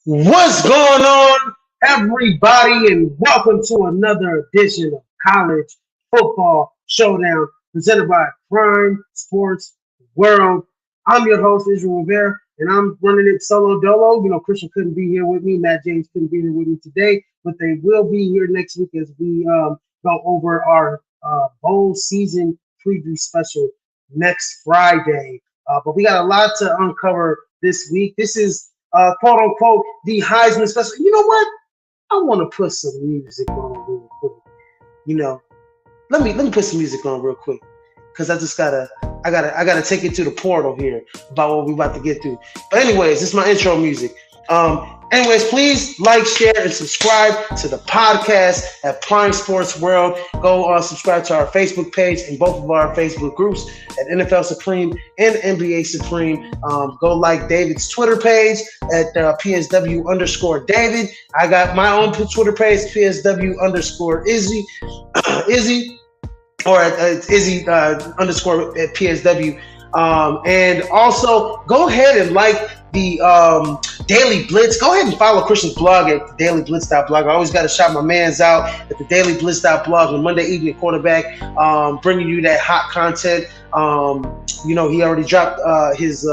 What's going on, everybody, and welcome to another edition of College Football Showdown presented by Prime Sports World. I'm your host, Israel Rivera, and I'm running it solo dolo. Christian couldn't be here with me, Matt James couldn't be here with me today, but they will be here next week as we go over our bowl season preview special next Friday. But we got a lot to uncover this week. This is quote unquote the Heisman special. You know what? I want to put some music on real quick. Let me put some music on real quick because I gotta take it to the portal here about what we about to get through. But anyways, this is my intro music. Please like, share, and subscribe to the podcast at Prime Sports World. Go subscribe to our Facebook page and both of our Facebook groups at NFL Supreme and NBA Supreme. Go like David's Twitter page at PSW_David. I got my own Twitter page, PSW_Izzy. Izzy, or at Izzy underscore at PSW. And also go ahead and like the Daily Blitz. Go ahead and follow Christian's blog at dailyblitz.blog. I always got to shout my mans out at the dailyblitz.blog on Monday Evening Quarterback, bringing you that hot content. He already dropped his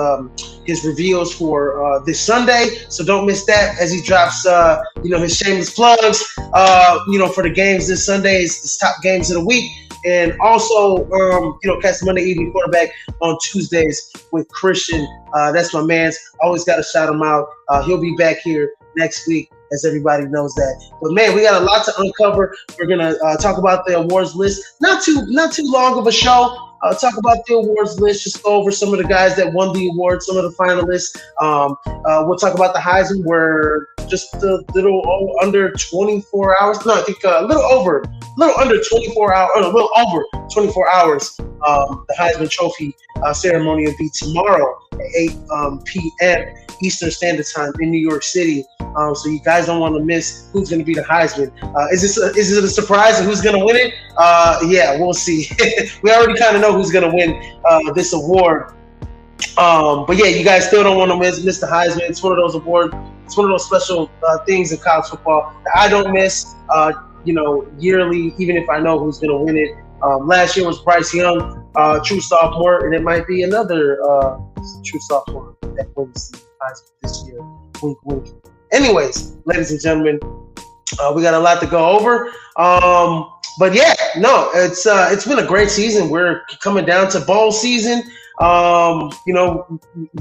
reveals for this Sunday, so don't miss that as he drops his shameless plugs for the games this Sunday, his top games of the week. And also, catch Monday Evening Quarterback on Tuesdays with Christian. That's my man's. Always got to shout him out. He'll be back here next week, as everybody knows that. But man, we got a lot to uncover. We're gonna talk about the awards list. Not too long of a show. Talk about the awards list. Just go over some of the guys that won the awards, some of the finalists. We'll talk about the Heisman. We're just a little under 24 hours. No, I think a little under 24 hours. A little over 24 hours. The Heisman Trophy ceremony will be tomorrow at 8 p.m. Eastern Standard Time in New York City. So you guys don't want to miss who's going to be the Heisman. Is it a surprise of who's going to win it? Yeah, we'll see. We already kind of know who's going to win this award. But yeah, you guys still don't want to miss the Heisman. It's one of those awards. It's one of those special things in college football that I don't miss. Yearly, even if I know who's going to win it. Last year was Bryce Young, true sophomore, and it might be another true sophomore that wins the Heisman this year. Wink, wink. Anyways, ladies and gentlemen, we got a lot to go over. But yeah, no, it's been a great season. We're coming down to bowl season. The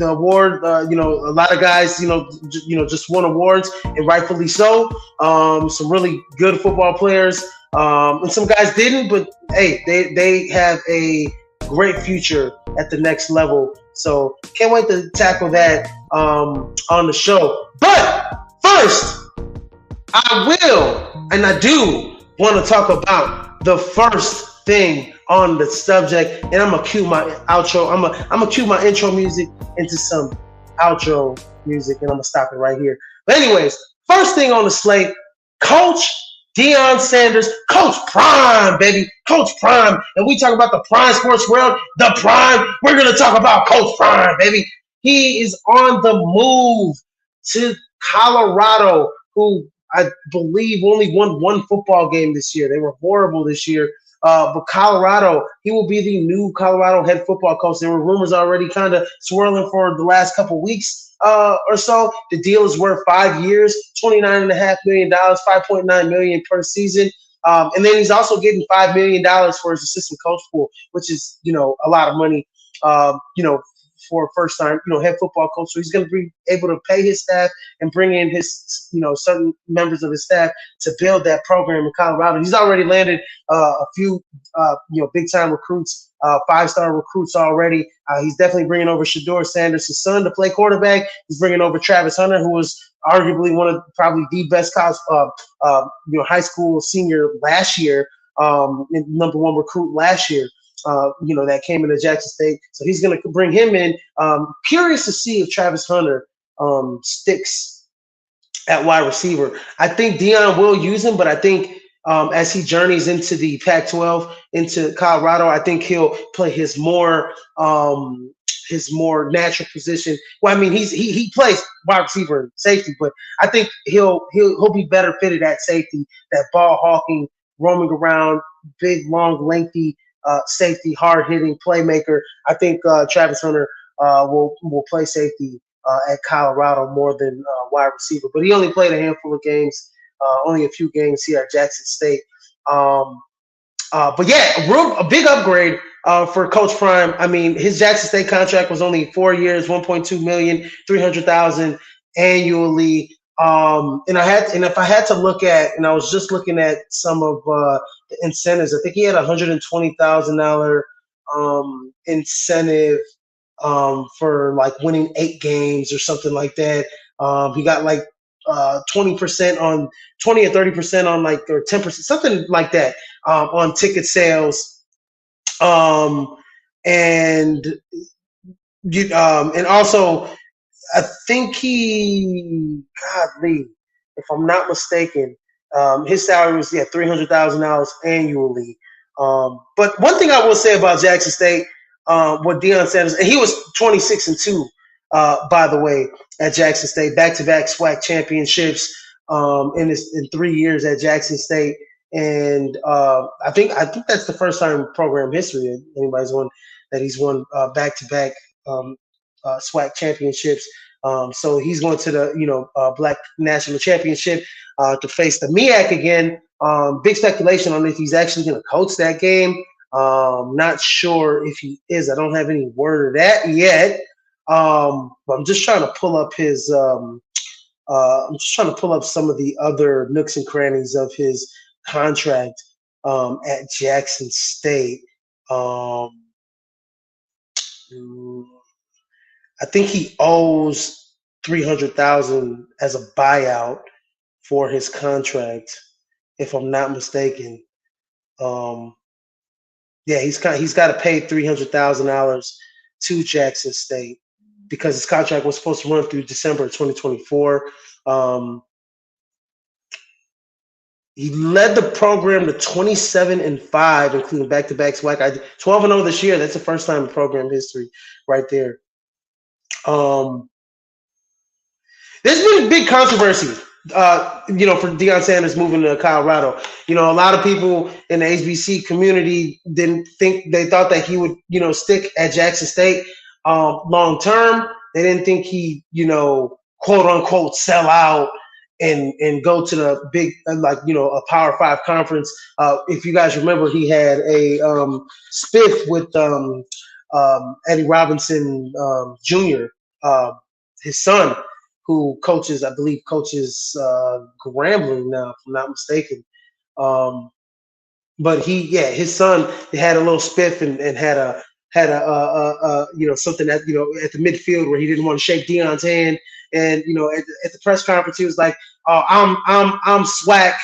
award, a lot of guys, just won awards, and rightfully so. Some really good football players, and some guys didn't, but hey, they have a great future at the next level. So can't wait to tackle that on the show. But first, I will, and I do want to talk about the first thing on the subject, and I'm gonna cue my outro. I'm gonna cue my intro music into some outro music, and I'm gonna stop it right here. But anyways, first thing on the slate, Coach Deion Sanders, Coach Prime, baby, Coach Prime, and we talk about the Prime Sports World, the Prime. We're gonna talk about Coach Prime, baby. He is on the move to Colorado, who I believe only won one football game this year. They were horrible this year. But Colorado, he will be the new Colorado head football coach. There were rumors already kind of swirling for the last couple weeks or so. The deal is worth 5 years, $29.5 million, $5.9 million per season. And then he's also getting $5 million for his assistant coach pool, which is, a lot of money, for a first time, head football coach. So he's going to be able to pay his staff and bring in his, certain members of his staff to build that program in Colorado. He's already landed a few, big time recruits, 5-star recruits already. He's definitely bringing over Shedeur Sanders, his son, to play quarterback. He's bringing over Travis Hunter, who was arguably one of probably the best college, high school senior last year, number one recruit last year. That came into Jackson State. So he's going to bring him in. Curious to see if Travis Hunter sticks at wide receiver. I think Deion will use him, but I think as he journeys into the Pac-12, into Colorado, I think he'll play his more his more natural position. Well, I mean, he plays wide receiver and safety, but I think he'll be better fitted at safety. That ball hawking, roaming around, big, long, lengthy safety, hard hitting playmaker. I think Travis Hunter will play safety at Colorado more than wide receiver, but he only played a handful of games, only a few games here at Jackson State. But yeah, a big upgrade for Coach Prime. I mean, his Jackson State contract was only 4 years, 1.2 million, 300,000 annually. And if I had to look at, and I was just looking at some of the incentives. I think he had $120,000 incentive for like winning 8 games or something like that. He got like 20% on 20 or 30% on like or 10%, something like that on ticket sales. And and also I think godly, if I'm not mistaken, his salary was $300,000 annually. But one thing I will say about Jackson State, what Deion Sanders, and he was 26-2, by the way, at Jackson State, back-to-back SWAC championships in 3 years at Jackson State, and I think that's the first time in program history that he's won back-to-back SWAC championships. So he's going to the Black National Championship to face the MEAC again. Big speculation on if he's actually going to coach that game. Not sure if he is. I don't have any word of that yet. But I'm just trying to pull up his. I'm just trying to pull up some of the other nooks and crannies of his contract at Jackson State. I think he owes $300,000 as a buyout for his contract, if I'm not mistaken. He's got to pay $300,000 to Jackson State because his contract was supposed to run through December of 2024. He led the program to 27-5, including back-to-back SWAC. 12-0 this year. That's the first time in program history, right there. There's been a big controversy, for Deion Sanders moving to Colorado. A lot of people in the HBC community they thought that he would, stick at Jackson State long term. They didn't think he, quote unquote, sell out and go to the big, a Power 5 conference. If you guys remember, he had a spiff with Eddie Robinson Jr., his son, who coaches Grambling now, if I'm not mistaken. But his son had a little spiff and had a something that at the midfield where he didn't want to shake Deion's hand, and at the press conference he was like, "Oh, I'm SWAC,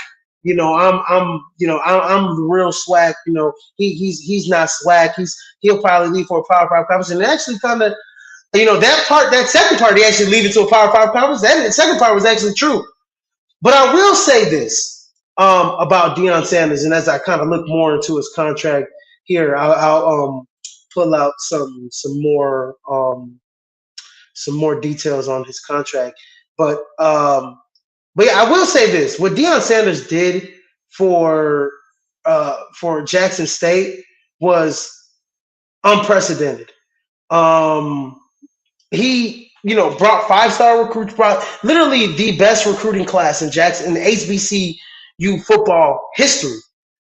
I'm the real SWAC, he's not SWAC, he'll probably leave for a Power 5 conference," and actually kind of. That second part, he actually leave it to a Power 5 conference. That second part was actually true. But I will say this about Deion Sanders, and as I kind of look more into his contract here, I'll pull out some more details on his contract. But I will say this: what Deion Sanders did for Jackson State was unprecedented. He, brought 5-star recruits, brought literally the best recruiting class in Jackson, in the HBCU football history.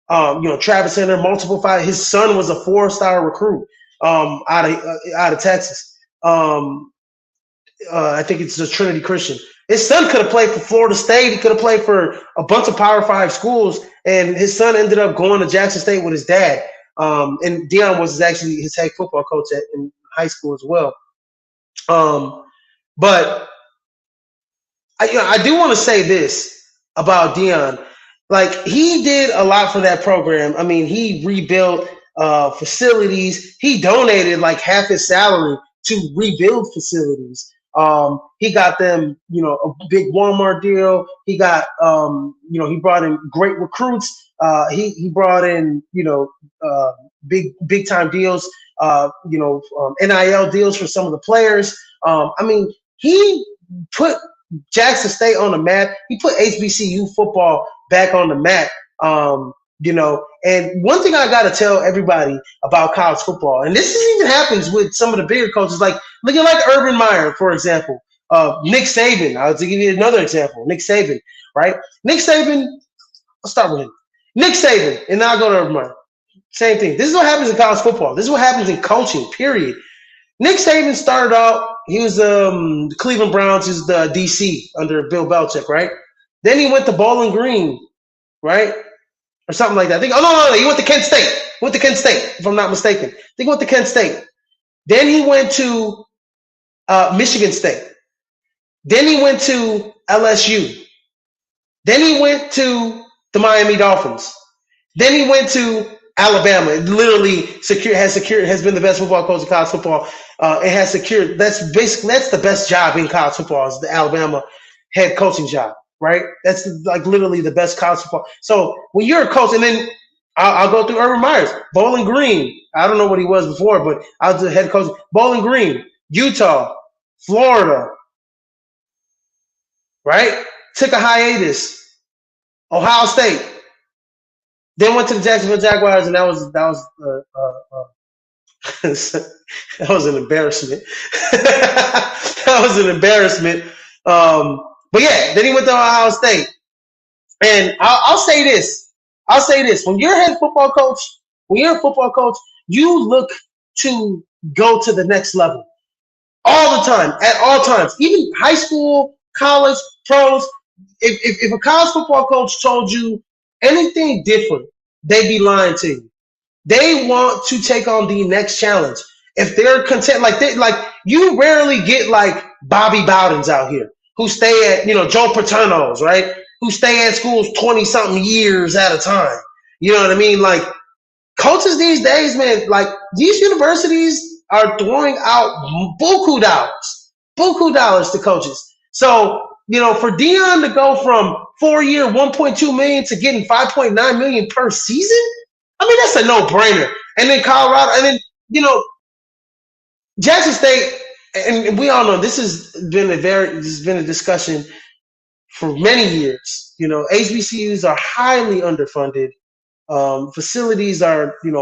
Travis Hunter, multiple 5. His son was a 4-star recruit out of Texas. I think it's the Trinity Christian. His son could have played for Florida State. He could have played for a bunch of Power 5 schools, and his son ended up going to Jackson State with his dad. And Deion was actually his head football coach in high school as well. But I do want to say this about Deion. Like, he did a lot for that program. I mean, he rebuilt facilities. He donated like half his salary to rebuild facilities. He got them, a big Walmart deal. He got, he brought in great recruits. He brought in, big time deals NIL deals for some of the players. I mean, he put Jackson State on the map. He put HBCU football back on the map. And one thing I got to tell everybody about college football, and this even happens with some of the bigger coaches, like look at like Urban Meyer, for example, Nick Saban. I'll give you another example, Nick Saban, right? Nick Saban, I'll start with him. Nick Saban, and now I'll go to Urban Meyer. Same thing. This is what happens in college football. This is what happens in coaching, period. Nick Saban started out, he was the Cleveland Browns, he's the DC under Bill Belichick, right? Then he went to Bowling Green, right? Or something like that. I think, no, he went to Kent State. If I'm not mistaken. I think he went to Kent State. Then he went to Michigan State. Then he went to LSU. Then he went to the Miami Dolphins. Then he went to Alabama. It literally has been the best football coach in college football. It has secured. That's the best job in college football is the Alabama head coaching job. Right? That's like literally the best college football. So when you're a coach, and then I'll go through Urban Meyer's, Bowling Green. I don't know what he was before, but I was the head coach. Bowling Green, Utah, Florida. Right? Took a hiatus. Ohio State. Then went to the Jacksonville Jaguars, and that was that was an embarrassment. That was an embarrassment. But yeah, then he went to Ohio State. And I'll say this. When you're a head football coach, you look to go to the next level. All the time, at all times. Even high school, college, pros. If a college football coach told you anything different, they'd be lying to you. They want to take on the next challenge. If they're content, like you rarely get like Bobby Bowdens out here who stay at, Joe Paterno's, right? Who stay at schools 20-something years at a time. You know what I mean? Like, coaches these days, man, like, these universities are throwing out buku dollars to coaches. So, for Deion to go from 4-year, $1.2 million to getting $5.9 million per season, I mean, that's a no-brainer. And then Colorado, and then, Jackson State, and we all know this has been a discussion for many years. HBCUs are highly underfunded. Facilities are, they're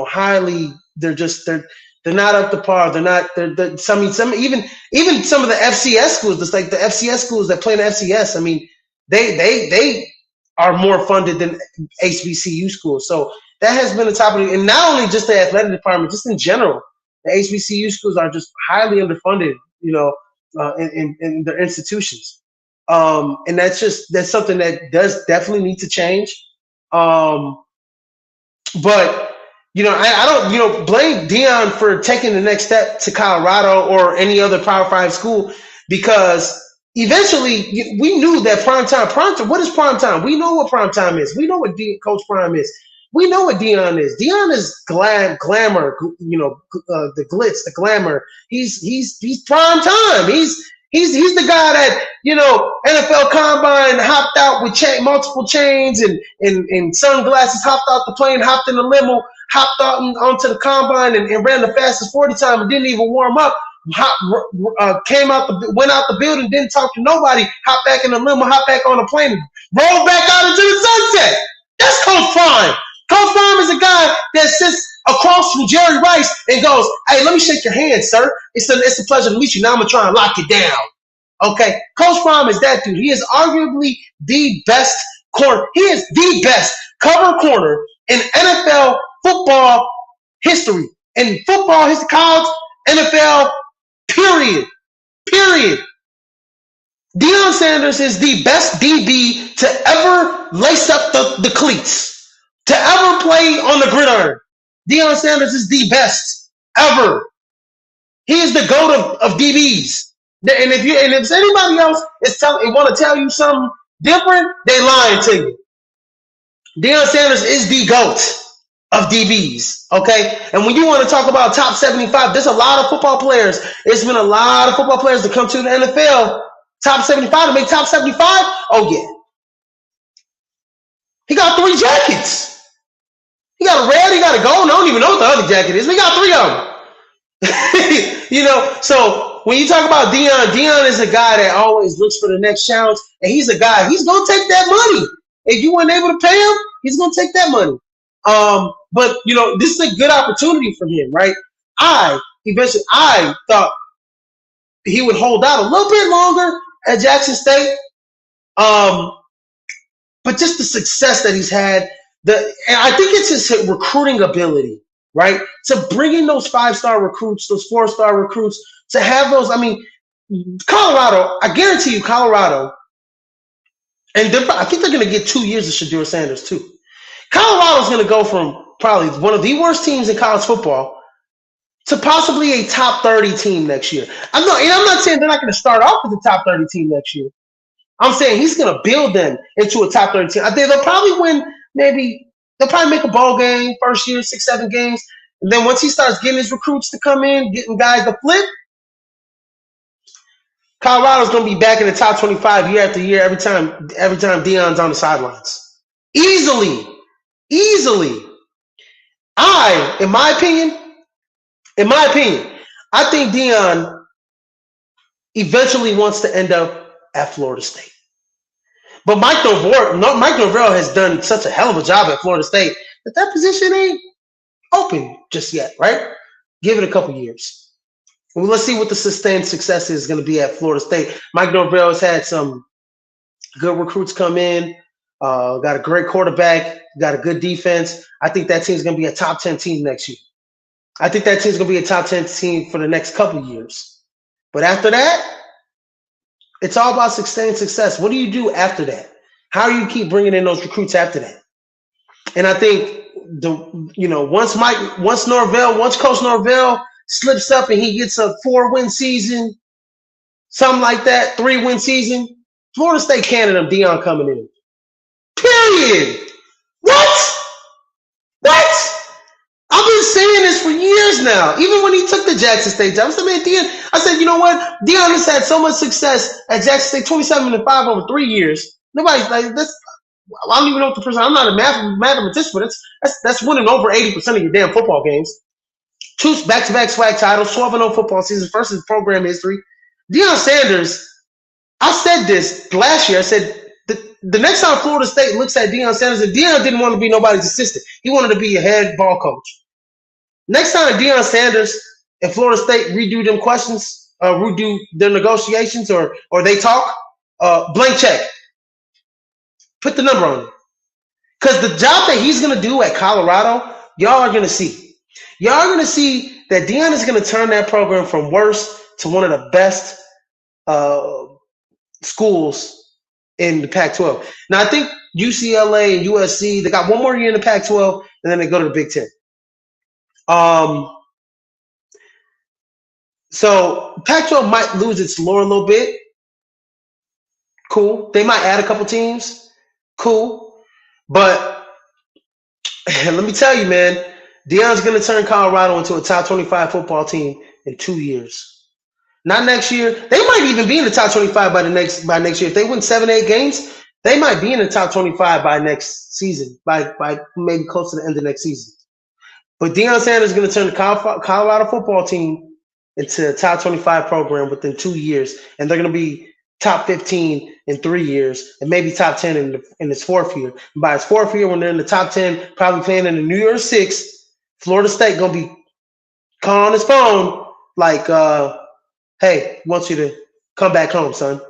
not up to par. Even some of the FCS schools, just like the FCS schools that play in the FCS, I mean, they are more funded than HBCU schools. So that has been a topic, and not only just the athletic department, just in general. The HBCU schools are just highly underfunded, in their institutions. And that's something that does definitely need to change. But, I don't, blame Deion for taking the next step to Colorado or any other Power 5 school, because eventually we knew that prime time, what is prime time? We know what prime time is. We know what Coach Prime is. We know what Deion is. Deion is glamour, the glitz, the glamour. He's prime time. He's the guy that, NFL Combine hopped out with multiple chains and sunglasses, hopped out the plane, hopped in the limo, hopped out onto the Combine and ran the fastest 40 time and didn't even warm up. Went out the building, didn't talk to nobody, hopped back in the limo, hopped back on the plane, rolled back out into the sunset. That's Coach Prime. Coach Prime is a guy that sits across from Jerry Rice and goes, "Hey, let me shake your hand, sir. It's a pleasure to meet you. Now I'm going to try and lock you down." Okay? Coach Prime is that dude. He is arguably the best corner. He is the best cover corner in NFL football history. In football history, college, NFL, period. Deion Sanders is the best DB to ever lace up the cleats. To ever play on the gridiron. Deion Sanders is the best ever. He is the GOAT of DBs. And if anybody else want to tell you something different, they lying to you. Deion Sanders is the GOAT of DBs. Okay? And when you want to talk about top 75, there's a lot of football players. It's been a lot of football players to come to the NFL. Top 75 to make top 75? Oh, yeah. He got 3 jackets. He got a red, he got a gold. I don't even know what the other jacket is. We got 3 of them. So when you talk about Dion is a guy that always looks for the next challenge, and he's a guy, he's gonna take that money. If you weren't able to pay him, he's gonna take that money. But this is a good opportunity for him, right? I thought he would hold out a little bit longer at Jackson State. But just the success that he's had, and I think it's his recruiting ability, right? To bring in those 5-star recruits, those 4-star recruits, to have those. I mean, Colorado, I guarantee you, Colorado, and I think they're going to get 2 years of Shedeur Sanders too. Colorado's going to go from probably one of the worst teams in college football to possibly a top 30 team next year. I'm not saying they're not going to start off with a top 30 team next year. I'm saying he's going to build them into a top 30 team. I think they'll probably win. They'll probably make a bowl game first year, 6-7 games. And then once he starts getting his recruits to come in, getting guys to flip, Colorado's going to be back in the top 25 year after year every time Deion's on the sidelines. Easily. In my opinion, I think Deion eventually wants to end up at Florida State. But Mike Norvell has done such a hell of a job at Florida State that position ain't open just yet, right? Give it a couple years. Well, let's see what the sustained success is going to be at Florida State. Mike Norvell has had some good recruits come in, got a great quarterback, got a good defense. I think that team's going to be a top 10 team next year. I think that team's going to be a top 10 team for the next couple years. But after that, it's all about sustained success. What do you do after that? How do you keep bringing in those recruits after that? And I think once Coach Norvell slips up and he gets a 4-win season, something like that, 3-win season, Florida State candidate Deion coming in. Period. What? I've been saying this for years now. Even when he took the Jackson State job, I said, man, Deion. I said, you know what? Deion has had so much success at Jackson State, 27-5 over 3 years. Nobody's like this. I don't even know what the person. I'm not a mathematician, but that's winning over 80% of your damn football games. 2 back-to-back swag titles, 12-0 football seasons, first in program history. Deion Sanders. I said this last year. I said the next time Florida State looks at Deion Sanders, and Deion didn't want to be nobody's assistant. He wanted to be a head ball coach. Next time Deion Sanders and Florida State redo them questions, redo their negotiations, or they talk, blank check. Put the number on it. Because the job that he's going to do at Colorado, y'all are going to see. Y'all are going to see that Deion is going to turn that program from worst to one of the best schools in the Pac-12. Now, I think UCLA and USC, they got one more year in the Pac-12, and then they go to the Big Ten. So Pac-12 might lose its lore a little bit. Cool. They might add a couple teams. Cool. But let me tell you, man, Deion's going to turn Colorado into a top 25 football team in 2 years. Not next year. They might even be in the top 25 by next year. If they win 7-8 games, they might be in the top 25 by next season, by maybe close to the end of next season. But Deion Sanders is going to turn the Colorado football team into a top 25 program within 2 years, and they're going to be top 15 in 3 years, and maybe top 10 in his 4th year. And by his 4th year, when they're in the top 10, probably playing in the New Year's 6, Florida State going to be calling on his phone like, hey, wants you to come back home, son.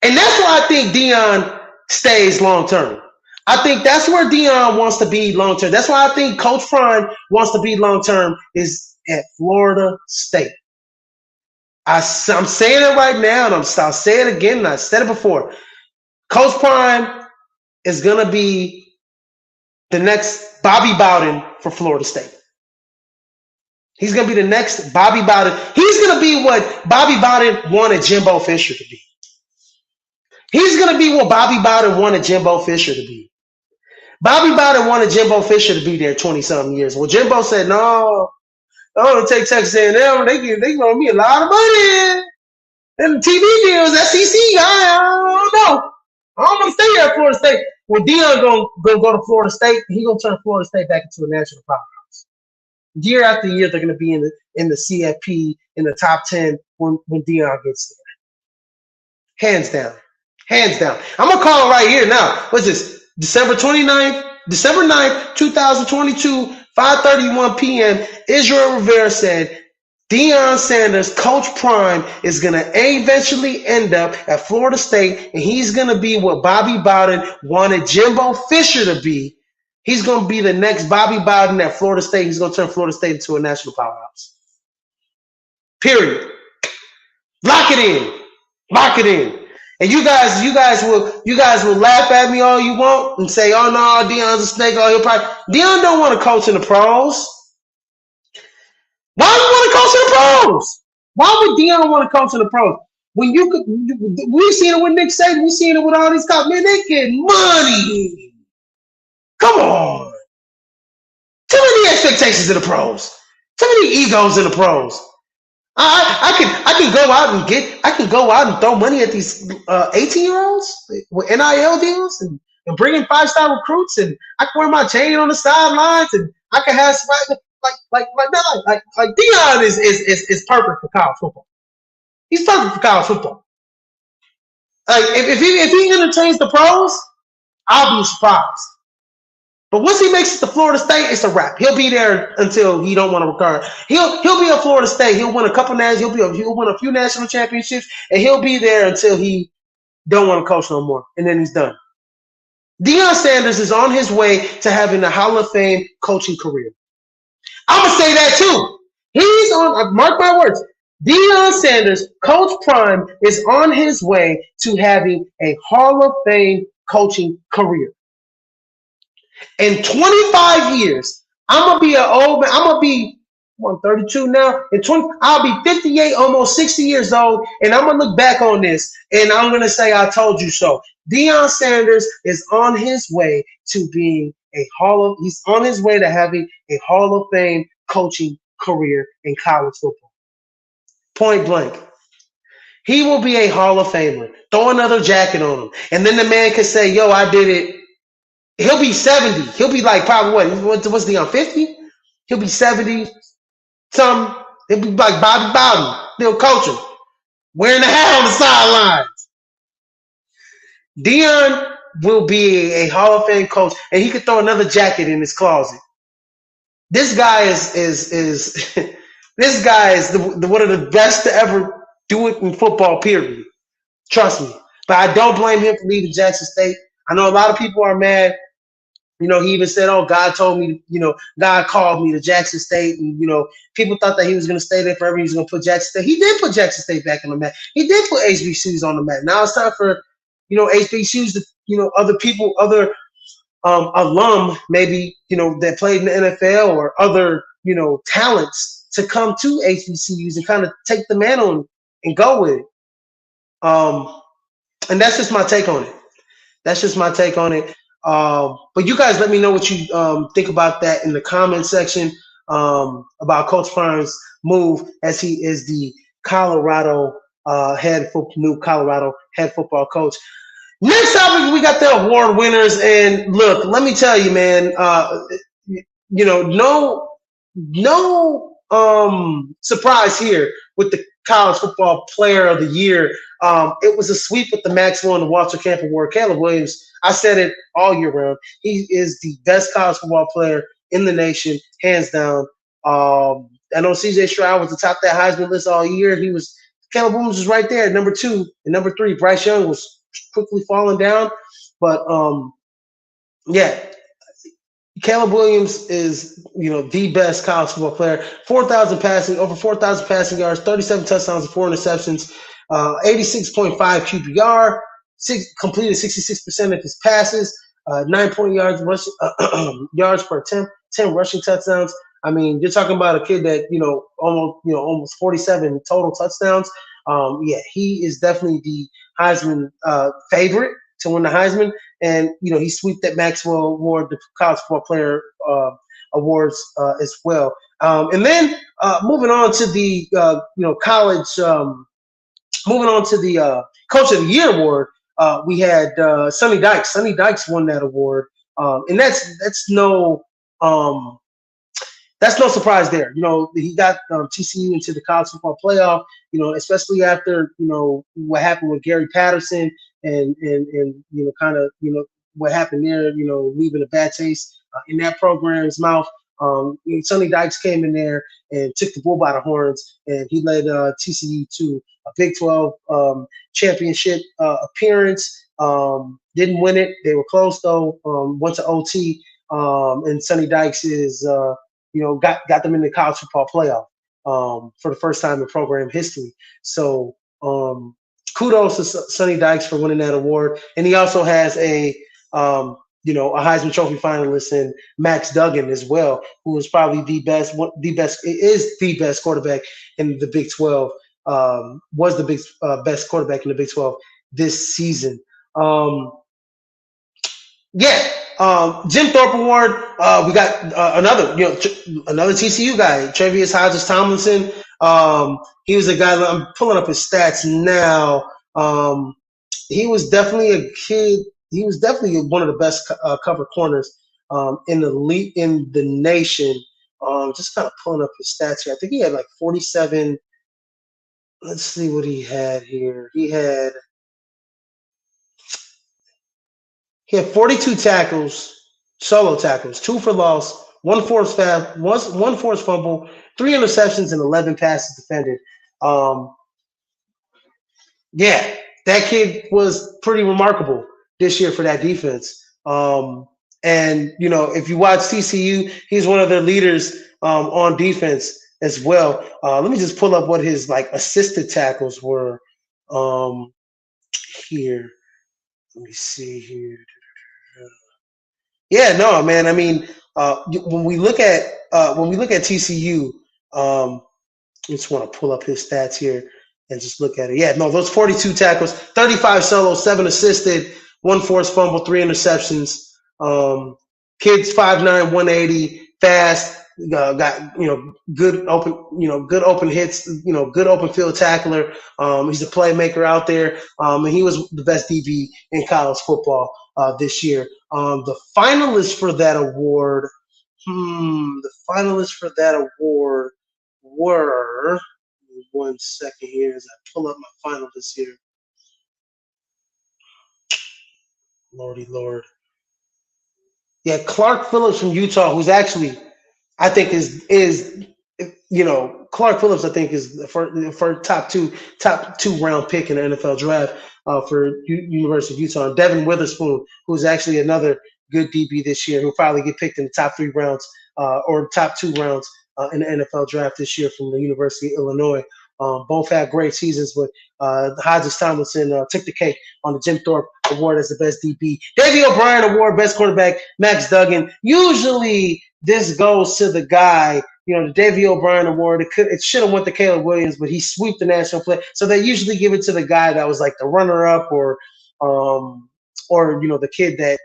And that's why I think Deion stays long term. I think that's where Deion wants to be long term. That's why I think Coach Prime wants to be long term is at Florida State. I'm saying it right now, and I'll say it again, and I said it before. Coach Prime is going to be the next Bobby Bowden for Florida State. He's going to be the next Bobby Bowden. He's going to be what Bobby Bowden wanted Jimbo Fisher to be. He's going to be what Bobby Bowden wanted Jimbo Fisher to be. Bobby Bowden wanted Jimbo Fisher to be there 20-something years. Well, Jimbo said, no, I want to take Texas A&M. They owe me a lot of money. And the TV deals, SEC, I don't know. I don't want to stay here at Florida State. Well, Deion going to go to Florida State. He's going to turn Florida State back into a national powerhouse. Year after year, they're going to be in the CFP in the top 10 when Dion gets there. Hands down. Hands down. I'm going to call it right here now. What's this? December 9th, 2022, 5:31 p.m. Israel Rivera said Deion Sanders, Coach Prime, is going to eventually end up at Florida State, and he's going to be what Bobby Bowden wanted Jimbo Fisher to be. He's going to be the next Bobby Bowden at Florida State. He's going to turn Florida State into a national powerhouse. Period. Lock it in. Lock it in. And you guys will laugh at me all you want and say, "Oh no, Deion's a snake." Oh, he'll probably Deion don't want to coach in the pros. Why do you want to coach in the pros? Why would Deion want to coach in the pros? When you could, we've seen it with Nick Saban, we've seen it with all these coaches. Man, they get money. Come on. Too many expectations in the pros. Too many egos in the pros. I can go out and throw money at these 18-year-olds with NIL deals and bring in 5-star recruits, and I can wear my chain on the sidelines, and I can have somebody like Deion is perfect for college football. He's perfect for college football. Like if he entertains the pros, I'll be surprised. But once he makes it to Florida State, it's a wrap. He'll be there until he don't want to retire. He'll be at Florida State. He'll win a couple he'll win a few national championships, and he'll be there until he don't want to coach no more, and then he's done. Deion Sanders is on his way to having a Hall of Fame coaching career. I'm gonna say that too. He's on. Mark my words. Deion Sanders, Coach Prime, is on his way to having a Hall of Fame coaching career. In 25 years, I'm gonna be an old man. I'm gonna be 32 now. I'll be 58, almost 60 years old, and I'm gonna look back on this and I'm gonna say I told you so. Deion Sanders is on his way to being he's on his way to having a Hall of Fame coaching career in college football. Point blank. He will be a Hall of Famer. Throw another jacket on him. And then the man can say, "Yo, I did it." He'll be 70. He'll be like probably what's Deion, 50? He'll be 70. He'll be like Bobby Bowden. He'll coach him. Wearing the hat on the sidelines. Deion will be a Hall of Fame coach, and he could throw another jacket in his closet. This guy is this guy is one of the best to ever do it in football, period. Trust me. But I don't blame him for leaving Jackson State. I know a lot of people are mad. You know, he even said, "Oh, God told me, God called me to Jackson State." And, people thought that he was going to stay there forever. He was going to put Jackson State. He did put Jackson State back on the map. He did put HBCUs on the map. Now it's time for, HBCUs to, other people, other alum, maybe, that played in the NFL or other, talents to come to HBCUs and kind of take the mantle and go with it. And that's just my take on it. But you guys let me know what you think about that in the comment section about Coach Prime's move as he is the Colorado new Colorado head football coach. Next topic, we got the award winners, and look, let me tell you, man. No surprise here with the College Football Player of the Year. It was a sweep with the Maxwell and the Walter Camp Award. Caleb Williams, I said it all year round. He is the best college football player in the nation, hands down. I know C.J. Stroud was atop that Heisman list all year. Caleb Williams was right there at number 2 and number 3. Bryce Young was quickly falling down, but Caleb Williams is the best college football player. Over 4,000 passing yards, 37 touchdowns and 4 interceptions, 86.5 QBR. Completed 66% of his passes, 9 yards per attempt, 10 rushing touchdowns. I mean, you're talking about a kid that almost 47 total touchdowns. He is definitely the Heisman favorite to win the Heisman, and he swept that Maxwell Award, the College Football Player awards as well. And then moving on to the college, moving on to the Coach of the Year award. We had Sonny Dykes. Sonny Dykes won that award, and that's no that's no surprise there. He got TCU into the college football playoff. Especially after what happened with Gary Patterson and kind of what happened there. Leaving a bad taste in that program's mouth. Sonny Dykes came in there and took the bull by the horns, and he led TCU to a Big 12 championship appearance. Didn't win it. They were close though. Went to OT, and Sonny Dykes is got them in the college football playoff for the first time in program history. So kudos to Sonny Dykes for winning that award, and he also has a Heisman Trophy finalist in Max Duggan as well, who is probably the best quarterback in the Big 12. Was the best quarterback in the Big 12 this season. Um, yeah, Jim Thorpe Award. We got another TCU guy, Trevius Hodges Tomlinson. He was a guy. I'm pulling up his stats now. He was definitely a kid. He was definitely one of the best cover corners in the nation. Just kind of pulling up his stats here. I think he had like 47. Let's see what he had here. He had 42 tackles, solo tackles, 2 for loss, one forced fumble, 3 interceptions, and 11 passes defended. Um, yeah, that kid was pretty remarkable this year for that defense. And if you watch TCU, he's one of their leaders on defense as well. Let me just pull up what his like assisted tackles were um, here. Let me see here. Yeah, no, man. I mean, when we look at TCU, I just want to pull up his stats here and just look at it. Yeah, no, those 42 tackles, 35 solos, 7 assisted, 1 forced fumble, 3 interceptions. Kids 5'9", 180, fast. Got good open hits. Good open field tackler. He's a playmaker out there. And he was the best DB in college football this year. The finalists for that award. The finalists for that award were. One second here as I pull up my finalists here. Lordy Lord. Yeah, Clark Phillips from Utah, who's actually I think is Clark Phillips. I think is for top two round pick in the NFL draft for University of Utah. And Devin Witherspoon, who's actually another good DB this year, who'll probably get picked in the top 3 rounds or top 2 rounds in the NFL draft this year from the University of Illinois. Both had great seasons, but Hodges Tomlinson took the cake on the Jim Thorpe Award as the best DB. Davey O'Brien Award, best quarterback, Max Duggan. Usually this goes to the guy, the Davey O'Brien Award. It should have went to Caleb Williams, but he swept the national play. So they usually give it to the guy that was like the runner-up or the kid that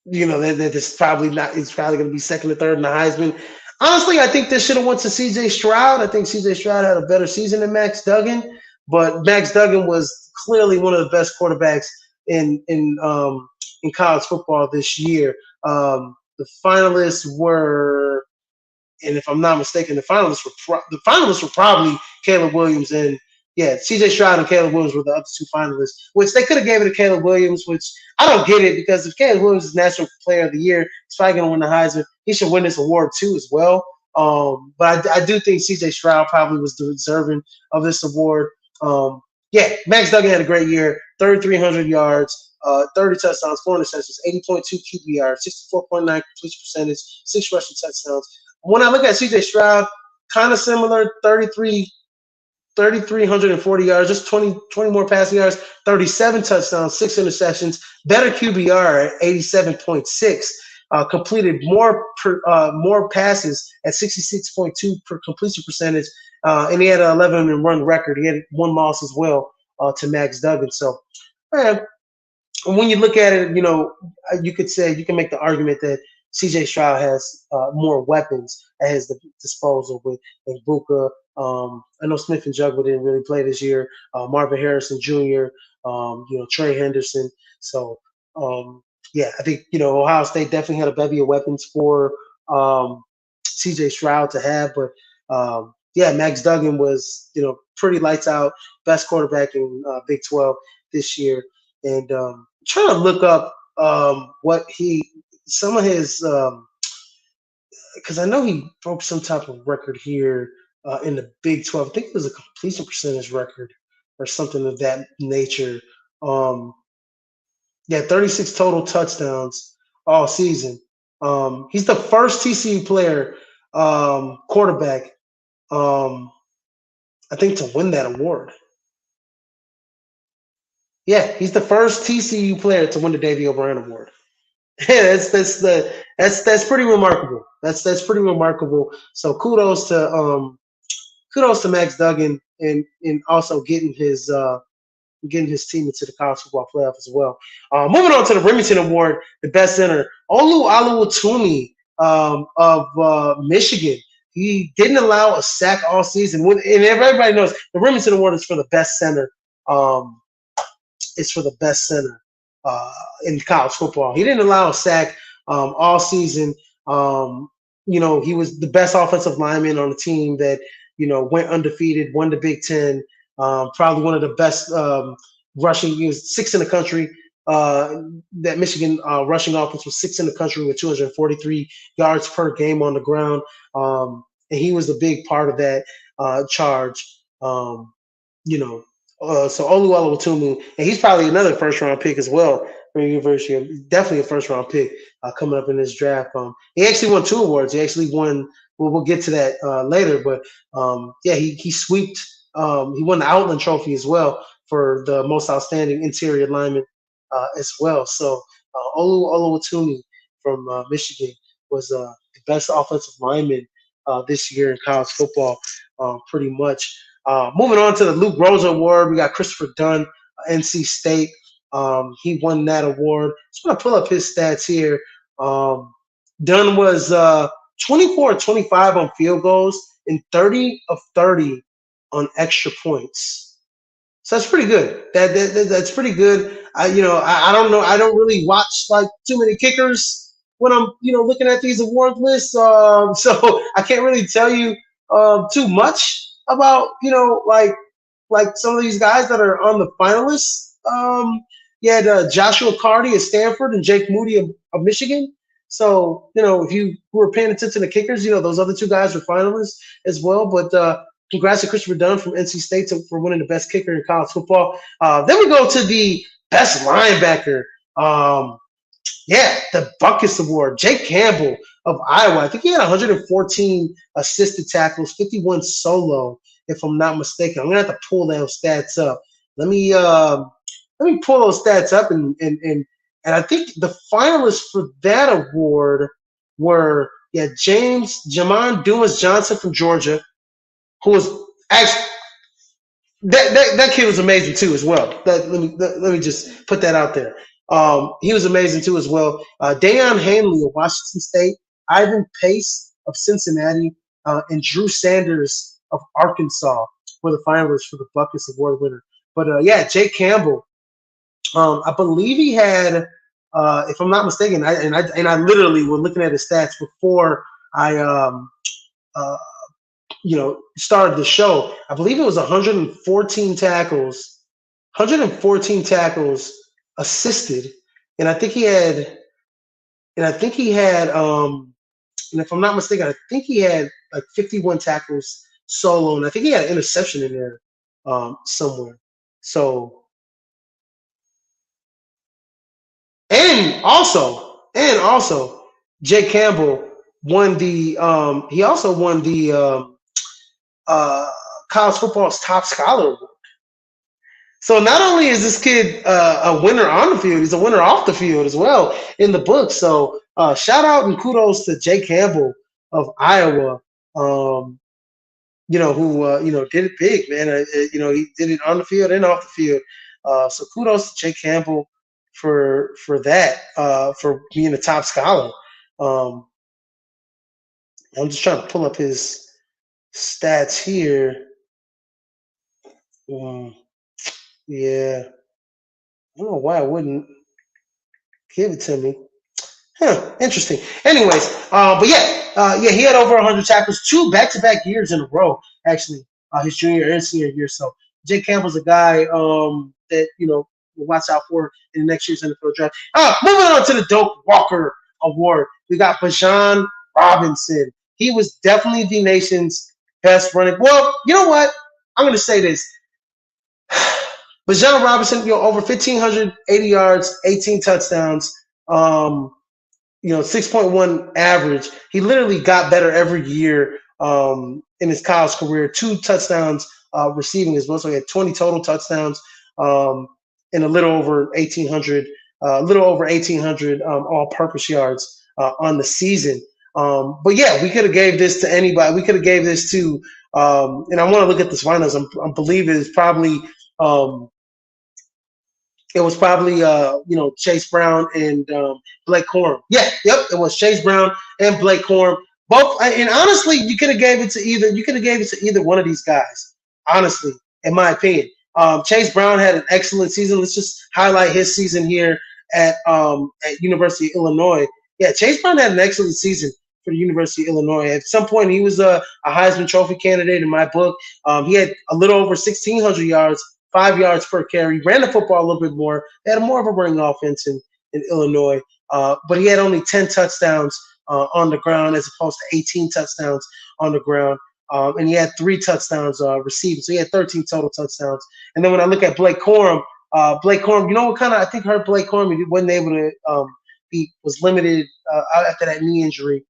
that is probably not. It's probably going to be second or third in the Heisman. Honestly, I think this should have went to C.J. Stroud. I think C.J. Stroud had a better season than Max Duggan, but Max Duggan was clearly one of the best quarterbacks in college football this year. The finalists were, and if I'm not mistaken, the finalists were probably Caleb Williams and C.J. Stroud and Caleb Williams were the other 2 finalists, which they could have gave it to Caleb Williams, which I don't get it because if Caleb Williams is National Player of the Year, he's probably going to win the Heisman. He should win this award too as well. But I do think C.J. Stroud probably was deserving of this award. Max Duggan had a great year, 3,300 yards, 30 touchdowns, 4 interceptions, 80.2 QBR, 64.9 completion percentage, 6 rushing touchdowns. When I look at C.J. Stroud, kind of similar, 3,340 yards, just 20 more passing yards, 37 touchdowns, 6 interceptions, better QBR at 87.6, completed more passes at 66.2 per completion percentage, and he had an 11 and run record. He had 1 loss as well to Max Duggan. So, when you look at it, you can make the argument that C.J. Stroud has more weapons at his disposal with Buka. I know Smith and Jugwell didn't really play this year. Marvin Harrison Jr., Trey Henderson. So, I think, Ohio State definitely had a bevy of weapons for CJ Stroud to have. But yeah, Max Duggan was pretty lights out, best quarterback in Big 12 this year. And trying to look up what he some of his because I know he broke some type of record here in the Big 12. I think it was a completion percentage record or something of that nature. Um, yeah, 36 total touchdowns all season. He's the first TCU player, quarterback, um, I think, to win that award. Yeah, he's the first TCU player to win the Davy O'Brien Award. Yeah, that's pretty remarkable. That's pretty remarkable. So kudos to Max Duggan and also getting his team into the college football playoff as well. Moving on to the Remington Award, the best center, Olu Oluwatumi of Michigan. He didn't allow a sack all season. And everybody knows the Remington Award is for the best center. Um, is for the best center in college football. He didn't allow a sack all season. Um, he was the best offensive lineman on the team that went undefeated, won the Big Ten. Probably one of the best rushing. He was sixth in the country. That Michigan rushing offense was sixth in the country with 243 yards per game on the ground, and he was a big part of that charge. You know, so Olu Oluwatumu, and he's probably another first round pick as well for the University. Definitely a first round pick coming up in this draft. He actually won two awards. He actually won. We'll get to that later, but yeah, he swept. He won the Outland Trophy as well for the most outstanding interior lineman as well. So Olu Oluwatumi from Michigan was the best offensive lineman this year in college football, pretty much. Moving on to the Luke Rosa Award, we got Christopher Dunn, NC State. He won that award. Just want to pull up his stats here. Dunn was 24-25 on field goals and 30 of 30 on extra points. So that's pretty good. That's pretty good. I don't know. I don't really watch like too many kickers when I'm looking at these award lists. So I can't really tell you too much about like some of these guys that are on the finalists. You had Joshua Carty of Stanford and Jake Moody of Michigan. So if you were paying attention to kickers, those other two guys were finalists as well. But congrats to Christopher Dunn from NC State for winning the best kicker in college football. Then we go to the best linebacker. Yeah, the Buckus Award. Jake Campbell of Iowa. I think he had 114 assisted tackles, 51 solo, if I'm not mistaken. I'm gonna have to pull those stats up. Let me pull those stats up and I think the finalists for that award were Jamon Dumas Johnson from Georgia, who was actually that kid was amazing too as well. Let me just put that out there. He was amazing too as well. Deion Hanley of Washington State, Ivan Pace of Cincinnati, and Drew Sanders of Arkansas were the finalists for the Buckus Award winner. But yeah, Jake Campbell, I believe he had, if I'm not mistaken, I literally was looking at his stats before I uh, started the show. I believe it was 114 tackles assisted, and I think he had, and if I'm not mistaken, I think he had like 51 tackles solo, and I think he had an interception in there somewhere. So, and also, Jake Campbell won the. He also won the uh, college football's top scholar award. So not only is this kid a winner on the field, he's a winner off the field as well in the book. So shout out and kudos to Jake Campbell of Iowa. Who did it big, man. He did it on the field and off the field. So kudos to Jake Campbell for that, for being a top scholar. Um, I'm just trying to pull up his stats here. Um, yeah, I don't know why I wouldn't give it to me. Huh, interesting. Anyways, but yeah, yeah, he had over 100 tackles, two back-to-back years in a row, actually, his junior and senior year. So Jake Campbell's a guy that we'll watch out for in the next year's NFL draft. Moving on to the Doak Walker Award, we got Bijan Robinson. He was definitely the nation's best running. Well, you know what? I'm going to say this. Bijan Robinson, over 1,580 yards, 18 touchdowns. 6.1 average. He literally got better every year in his college career. Two touchdowns receiving as well. So he had 20 total touchdowns and a little over 1,800 all-purpose yards on the season. But yeah, we could have gave this to anybody. We could have gave this to, and I want to look at this finals. I believe it's probably. It was probably Chase Brown and Blake Corum. Yeah, yep, it was Chase Brown and Blake Corum. Both, and honestly, you could have gave it to either. You could have gave it to either one of these guys. Honestly, in my opinion, Chase Brown had an excellent season. Let's just highlight his season here at University of Illinois. Yeah, Chase Brown had an excellent season for the University of Illinois. At some point, he was a Heisman Trophy candidate in my book. He had a little over 1,600 yards. 5 yards per carry, ran the football a little bit more. They had more of a running offense in Illinois, but he had only 10 touchdowns on the ground as opposed to 18 touchdowns on the ground. And he had 3 touchdowns receiving, so he had 13 total touchdowns. And then when I look at Blake Corum, you know what kind of I think hurt Blake Corum? He wasn't able to. He was limited after that knee injury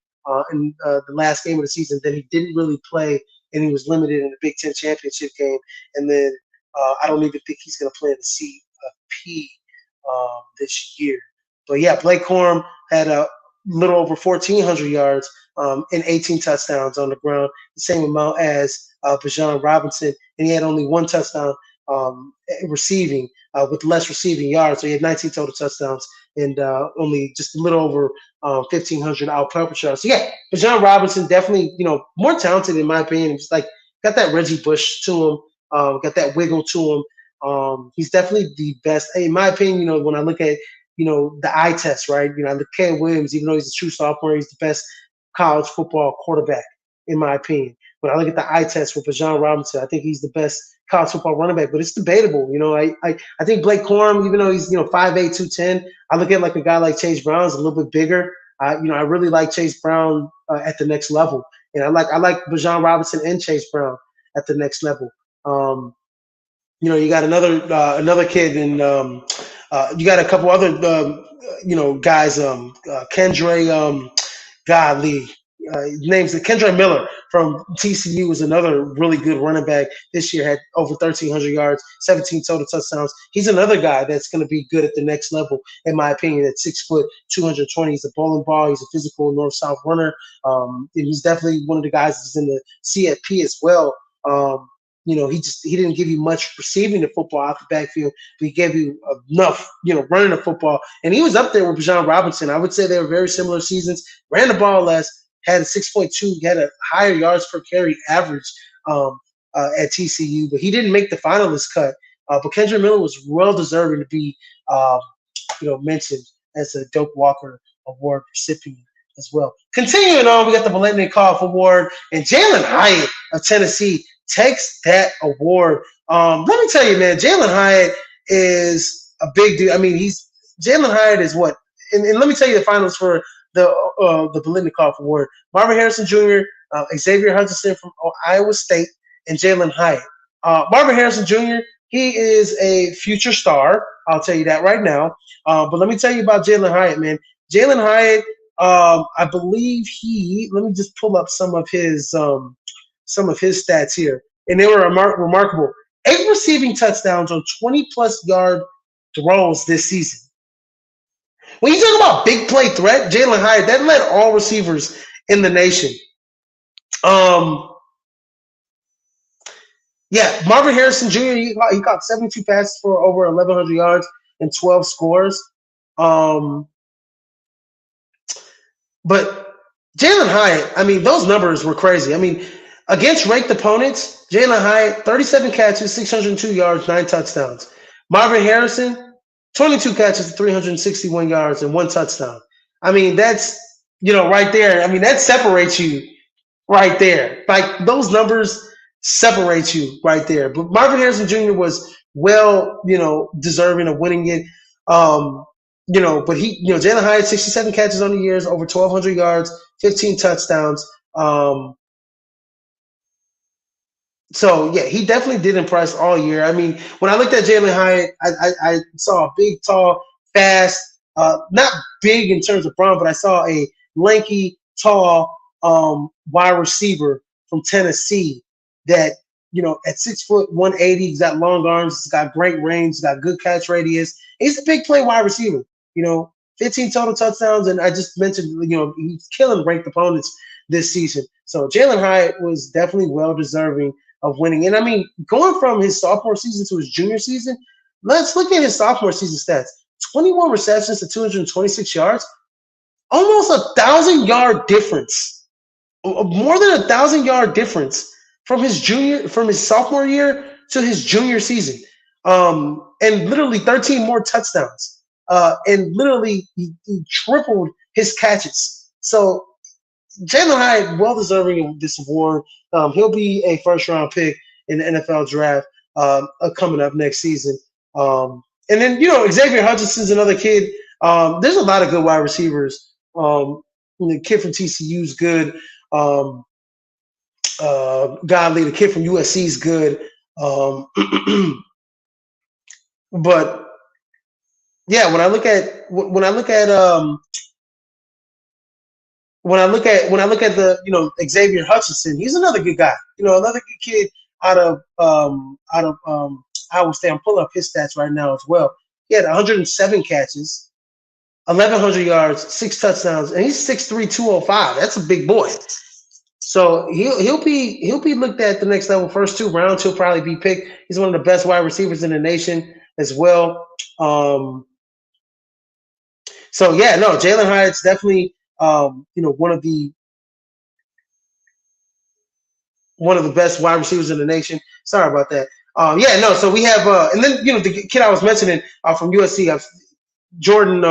in the last game of the season. Then he didn't really play, and he was limited in the Big Ten championship game. And then I don't even think he's going to play in the CFP this year. But yeah, Blake Corum had a little over 1,400 yards and 18 touchdowns on the ground, the same amount as Bijan Robinson, and he had only 1 touchdown receiving with less receiving yards. So he had 19 total touchdowns and only just a little over 1,500 all-purpose yards. So yeah, Bijan Robinson definitely more talented in my opinion. Just like got that Reggie Bush to him. Got that wiggle to him. He's definitely the best. In my opinion, when I look at, the eye test, right? I look at Caleb Williams, even though he's a true sophomore, he's the best college football quarterback, in my opinion. When I look at the eye test for Bijan Robinson, I think he's the best college football running back, but it's debatable. I think Blake Corum, even though he's, 5'8", 210, I look at like a guy like Chase Brown is a little bit bigger. I really like Chase Brown at the next level. And I like Bijan Robinson and Chase Brown at the next level. You got another kid, and you got a couple other guys. Kendre, godly names. Kendre Miller from TCU is another really good running back. This year had over 1,300 yards, 17 total touchdowns. He's another guy that's going to be good at the next level, in my opinion. At 6 foot, 220, he's a bowling ball. He's a physical north-south runner, and he's definitely one of the guys that's in the CFP as well. He didn't give you much receiving the football out the backfield, but he gave you enough, running the football. And he was up there with Bijan Robinson. I would say they were very similar seasons. Ran the ball less, had a 6.2, had a higher yards per carry average at TCU, but he didn't make the finalist cut. But Kendre Miller was well deserving to be, mentioned as a Doak Walker Award recipient as well. Continuing on, we got the Biletnikoff Award, and Jalen Hyatt of Tennessee takes that award. Let me tell you, man, Jalen Hyatt is a big dude. I mean, Jalen Hyatt is what? And let me tell you the finals for the Biletnikoff Award. Marvin Harrison Jr., Xavier Hutchinson from Iowa State, and Jalen Hyatt. Marvin Harrison Jr., he is a future star. I'll tell you that right now. But let me tell you about Jalen Hyatt, man. Jalen Hyatt, I believe let me just pull up some of his stats here, and they were remarkable. 8 receiving touchdowns on 20-plus yard throws this season. When you talk about big play threat, Jalen Hyatt, that led all receivers in the nation. Yeah, Marvin Harrison Jr., he caught 72 passes for over 1,100 yards and 12 scores. But Jalen Hyatt, I mean, those numbers were crazy. I mean, against ranked opponents, Jalen Hyatt, 37 catches, 602 yards, 9 touchdowns. Marvin Harrison, 22 catches, 361 yards, and 1 touchdown. I mean, that's right there. I mean, that separates you right there. Like those numbers separate you right there. But Marvin Harrison Jr. was well, deserving of winning it. But Jalen Hyatt, 67 catches on the years, over 1,200 yards, 15 touchdowns. So yeah, he definitely did impress all year. I mean, when I looked at Jalen Hyatt, I saw a big, tall, fast, not big in terms of brawn, but I saw a lanky, tall wide receiver from Tennessee that at 6 foot 180, he's got long arms, he's got great range, he's got good catch radius. He's a big play wide receiver. 15 total touchdowns, and I just mentioned he's killing ranked opponents this season. So Jalen Hyatt was definitely well deserving of winning. And I mean, going from his sophomore season to his junior season, let's look at his sophomore season stats. 21 receptions to 226 yards, almost 1,000 yard difference, more than 1,000 yard difference from his sophomore year to his junior season, and literally 13 more touchdowns, and literally he tripled his catches. So Jalen Hyatt, well deserving of this award. He'll be a first round pick in the NFL draft coming up next season. And then Xavier Hutchinson's another kid. There's a lot of good wide receivers. The kid from TCU is good. Godley, the kid from USC is good. But yeah, when I look at the Xavier Hutchinson, he's another good guy. Another good kid out of Iowa State. I'm pulling up his stats right now as well. He had 107 catches, 1,100 yards, 6 touchdowns, and he's 6'3", 205. That's a big boy. So he'll be looked at the next level. First 2 rounds, he'll probably be picked. He's one of the best wide receivers in the nation as well. So yeah, no, Jalen Hyatt's definitely one of the best wide receivers in the nation. Sorry about that. Yeah, no. So we have, and then the kid I was mentioning from USC, Jordan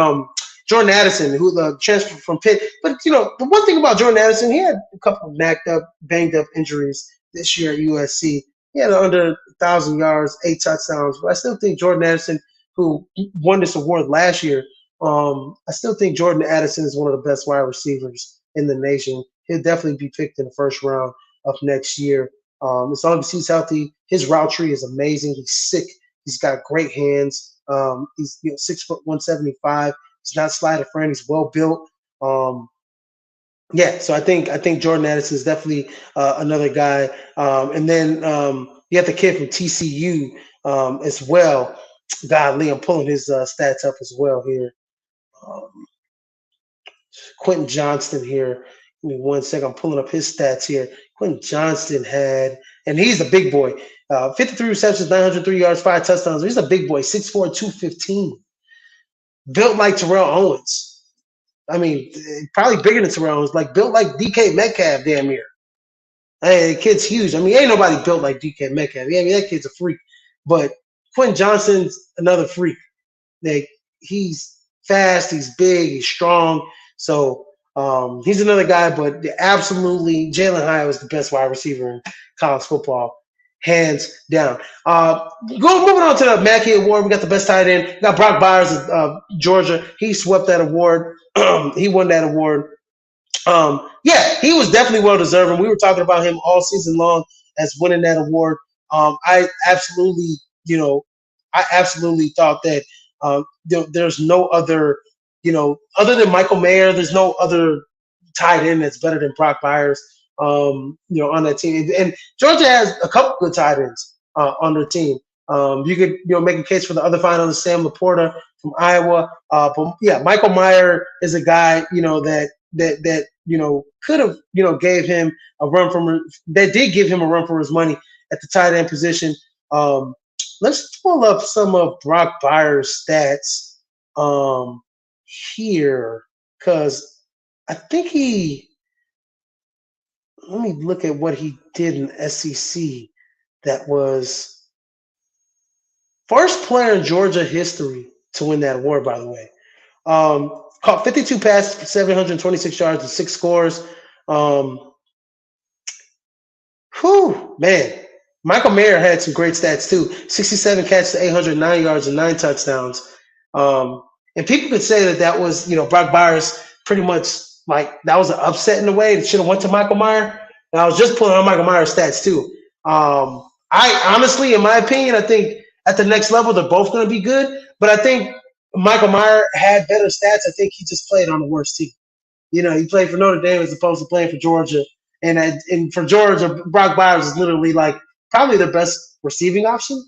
Addison, who the transfer from Pitt. But the one thing about Jordan Addison, he had a couple of banged up injuries this year at USC. He had under 1,000 yards, 8 touchdowns. But I still think Jordan Addison, who won this award last year, I still think Jordan Addison is one of the best wide receivers in the nation. He'll definitely be picked in the first round of next year. As long as he's healthy, his route tree is amazing. He's sick. He's got great hands. He's 6 foot 175. He's not slight friend. He's well built. Yeah, so I think Jordan Addison is definitely another guy. And then you have the kid from TCU as well. Godly, I'm pulling his stats up as well here. Quentin Johnston here. Give me 1 second. I'm pulling up his stats here. Quentin Johnston had, and he's a big boy. 53 receptions, 903 yards, 5 touchdowns. He's a big boy, 6'4", 215. Built like Terrell Owens. I mean, probably bigger than Terrell Owens. Like built like DK Metcalf, damn near. Hey, the kid's huge. I mean, ain't nobody built like DK Metcalf. Yeah, I mean, that kid's a freak. But Quentin Johnston's another freak. Like he's fast, he's big, he's strong. So he's another guy. But absolutely, Jalen Hyatt was the best wide receiver in college football, hands down. Moving on to the Mackey Award, we got the best tight end. We got Brock Byers of Georgia. He swept that award. He won that award. Yeah, he was definitely well deserving. We were talking about him all season long as winning that award. I absolutely thought that there's no other, other than Michael Mayer, there's no other tight end that's better than Brock Byers, on that team. And Georgia has a couple good tight ends on their team. You could, make a case for the other finalist, Sam Laporta from Iowa. But yeah, Michael Mayer is a guy, that could have, gave him a run that did give him a run for his money at the tight end position. Let's pull up some of Brock Byers' stats here, because I think let me look at what he did in SEC. That was first player in Georgia history to win that award, by the way. caught 52 passes, 726 yards, and 6 scores. Um, Whew, man. Michael Mayer had some great stats too. 67 catches, 809 yards, and 9 touchdowns. Um, and people could say that that was, Brock Byers pretty much like that was an upset in a way. It should have went to Michael Mayer. And I was just pulling on Michael Myers stats too. I honestly, in my opinion, I think at the next level they're both going to be good. But I think Michael Mayer had better stats. I think he just played on the worst team. He played for Notre Dame as opposed to playing for Georgia. And for Georgia, Brock Bowers is literally like probably the best receiving option.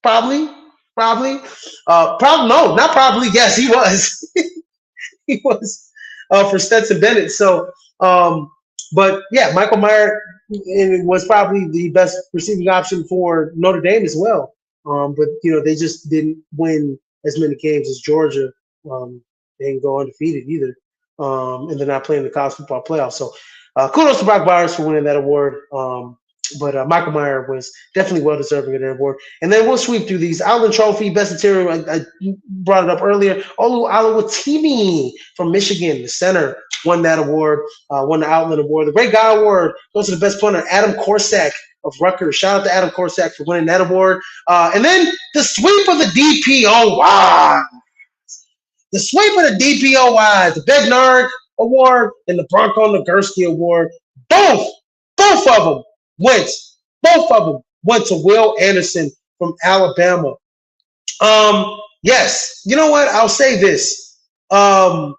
Probably, probably, probably no, not probably. Yes, he was. He was for Stetson Bennett. So, but yeah, Michael Mayer was probably the best receiving option for Notre Dame as well. But they just didn't win as many games as Georgia. They didn't go undefeated either, and they're not playing the college football playoff. So, kudos to Brock Bowers for winning that award. But Michael Mayer was definitely well deserving of that award. And then we'll sweep through these. Outland Trophy, Best Interior, I brought it up earlier. Olu Alawatimi from Michigan, the center, won that award, won the Outland Award. The Great Guy Award goes to the best punter, Adam Korsak of Rutgers. Shout out to Adam Korsak for winning that award. And then the sweep of the DPOY. The sweep of the DPOY, the Bednar Award and the Bronco Nagurski Award. Both of them went. Both of them went to Will Anderson from Alabama. Yes, you know what? I'll say this. Godly,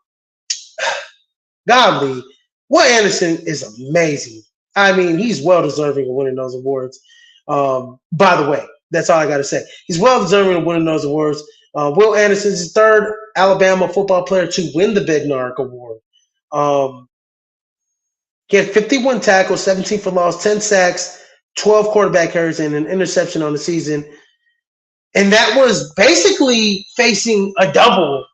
Will Anderson is amazing. I mean, he's well deserving of winning those awards. By the way, that's all I got to say. He's well deserving of winning those awards. Will Anderson is the third Alabama football player to win the Bednarik Award. He had 51 tackles, 17 for loss, 10 sacks, 12 quarterback carries, and an interception on the season. And that was basically facing a double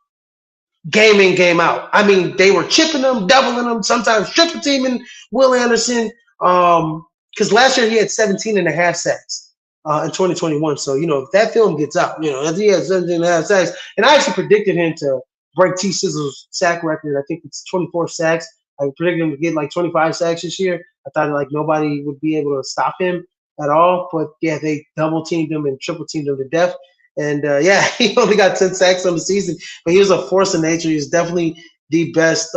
game in, game out. I mean, they were chipping them, doubling them, sometimes triple teaming Will Anderson. Because last year he had 17 and a half sacks in 2021. So, if that film gets out, if he has 17 and a half sacks, and I actually predicted him to break T. Sizzle's sack record. I think it's 24 sacks. I predicted him to get like 25 sacks this year. I thought like nobody would be able to stop him at all. But yeah, they double teamed him and triple teamed him to death. And yeah, he only got 10 sacks on the season, but he was a force of nature. He was definitely the best.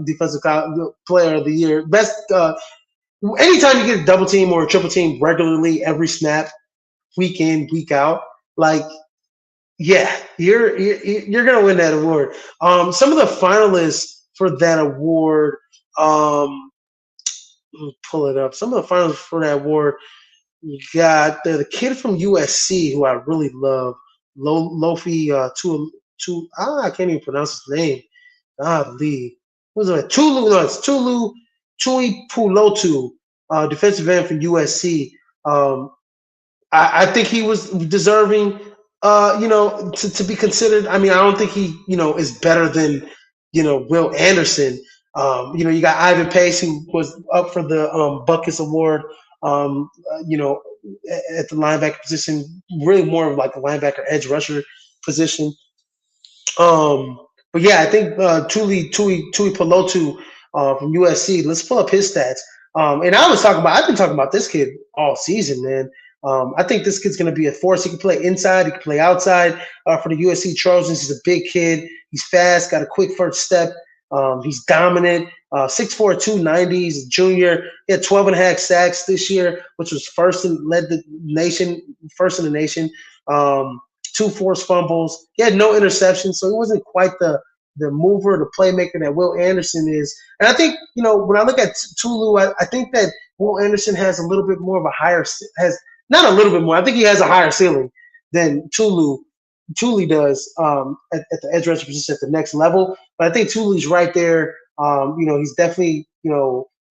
Defensive player of the year. Best. Anytime you get a double team or a triple team regularly, every snap, week in, week out, like. Yeah, you're gonna win that award. Some of the finalists for that award, let me pull it up. Some of the finalists for that award, you got the kid from USC who I really love, Lofi I can't even pronounce his name. Lee. What's it? Tulu? No, it's Tulu Tui Pulotu, defensive end from USC. I think he was deserving. To be considered. I mean, I don't think he, is better than, Will Anderson. You got Ivan Pace, who was up for the Buckets Award, at the linebacker position, really more of like a linebacker edge rusher position. But yeah, I think Tui Pelotu from USC. Let's pull up his stats. And I've been talking about this kid all season, man. I think this kid's going to be a force. He can play inside. He can play outside for the USC Trojans. He's a big kid. He's fast, got a quick first step. He's dominant. 6'4", 290. He's a junior. He had 12 and a half sacks this year, which was first in the nation. 2 forced fumbles. He had no interceptions, so he wasn't quite the mover, the playmaker that Will Anderson is. And I think, when I look at Tulu, I think that Will Anderson has a little bit more of not a little bit more. I think he has a higher ceiling than Tulu does at the edge rusher position at the next level. But I think Tulu's right there. He's definitely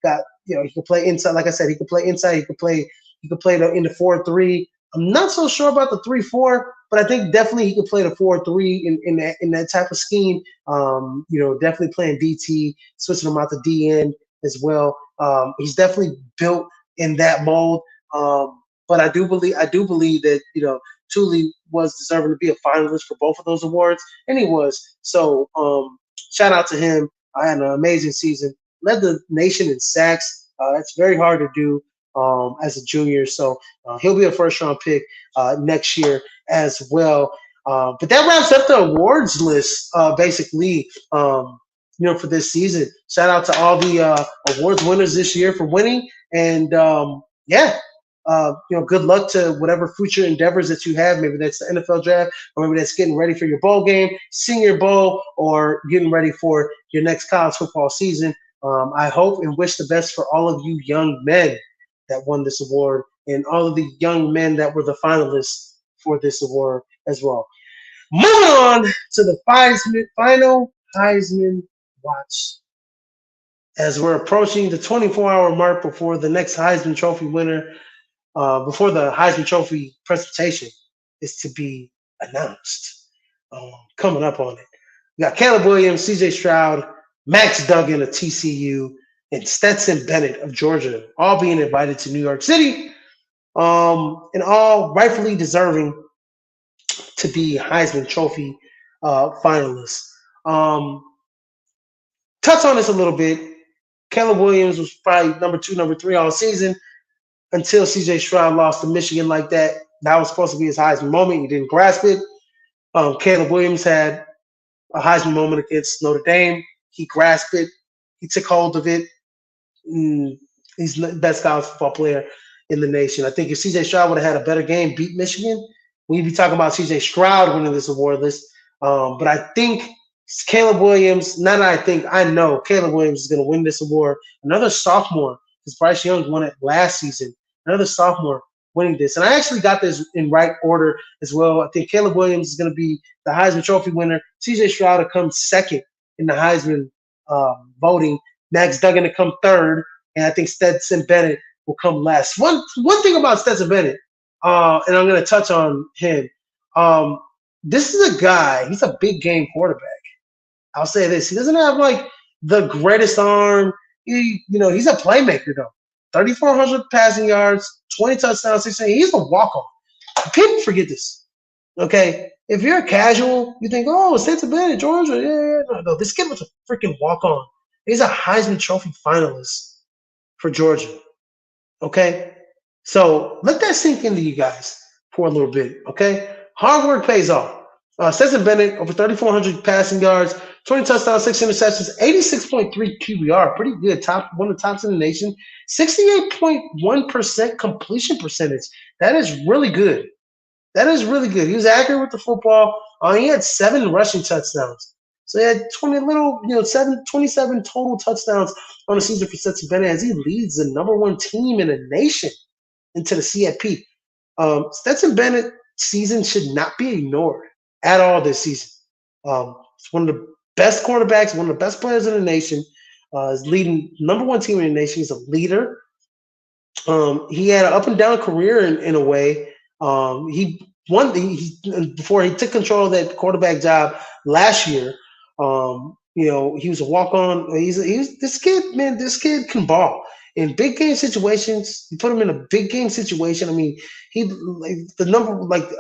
got he can play inside. Like I said, he can play inside. He can play in the 4-3. I'm not so sure about the 3-4, but I think definitely he can play the 4-3 in that type of scheme. Definitely playing DT, switching him out to DN as well. He's definitely built in that mold. But I do believe that truly was deserving to be a finalist for both of those awards, and he was. So shout out to him. I had an amazing season. Led the nation in sacks. That's very hard to do as a junior. So he'll be a first round pick next year as well. But that wraps up the awards list, basically. For this season. Shout out to all the awards winners this year for winning, and yeah, good luck to whatever future endeavors that you have. Maybe that's the NFL draft, or maybe that's getting ready for your bowl game, Senior Bowl, or getting ready for your next college football season. I hope and wish the best for all of you young men that won this award, and all of the young men that were the finalists for this award as well. Moving on to the final Heisman watch as we're approaching the 24-hour mark before the next Heisman Trophy winner, before the Heisman Trophy presentation is to be announced. Coming up on it, we got Caleb Williams, C.J. Stroud, Max Duggan of TCU, and Stetson Bennett of Georgia, all being invited to New York City, and all rightfully deserving to be Heisman Trophy finalists. Touch on this a little bit. Caleb Williams was probably number 2, number 3 all season until C.J. Stroud lost to Michigan like that. That was supposed to be his Heisman moment. He didn't grasp it. Caleb Williams had a Heisman moment against Notre Dame. He grasped it. He took hold of it. He's the best college football player in the nation. I think if C.J. Stroud would have had a better game, beat Michigan, we'd be talking about C.J. Stroud winning this award list. But I think Caleb Williams, not that I think, I know Caleb Williams is going to win this award. Another sophomore, because Bryce Young won it last season. Another sophomore winning this. And I actually got this in right order as well. I think Caleb Williams is going to be the Heisman Trophy winner. C.J. Stroud to come second in the Heisman voting. Max Duggan to come third. And I think Stetson Bennett will come last. One thing about Stetson Bennett, and I'm going to touch on him. This is a guy, he's a big game quarterback. I'll say this. He doesn't have like the greatest arm. He's a playmaker though. 3,400 passing yards, 20 touchdowns, 16. He's a walk-on. People forget this. Okay? If you're a casual, you think, oh, Stetson Bennett, Georgia. Yeah. No, this kid was a freaking walk-on. He's a Heisman Trophy finalist for Georgia. Okay? So let that sink into you guys for a little bit. Okay? Hard work pays off. Stetson Bennett, over 3,400 passing yards, 20 touchdowns, 6 interceptions, 86.3 QBR, pretty good, one of the tops in the nation, 68.1% completion percentage. That is really good. That is really good. He was accurate with the football. He had 7 rushing touchdowns. So he had 27 total touchdowns on the season for Stetson Bennett as he leads the number 1 team in the nation into the CFP. Stetson Bennett's season should not be ignored at all this season. It's one of the best quarterbacks, one of the best players in the nation. Is leading number 1 team in the nation. He's a leader. He had an up and down career in a way. He won before he took control of that quarterback job last year. He was a walk-on. He's this kid, man. This kid can ball in big game situations. You put him in a big game situation. I mean,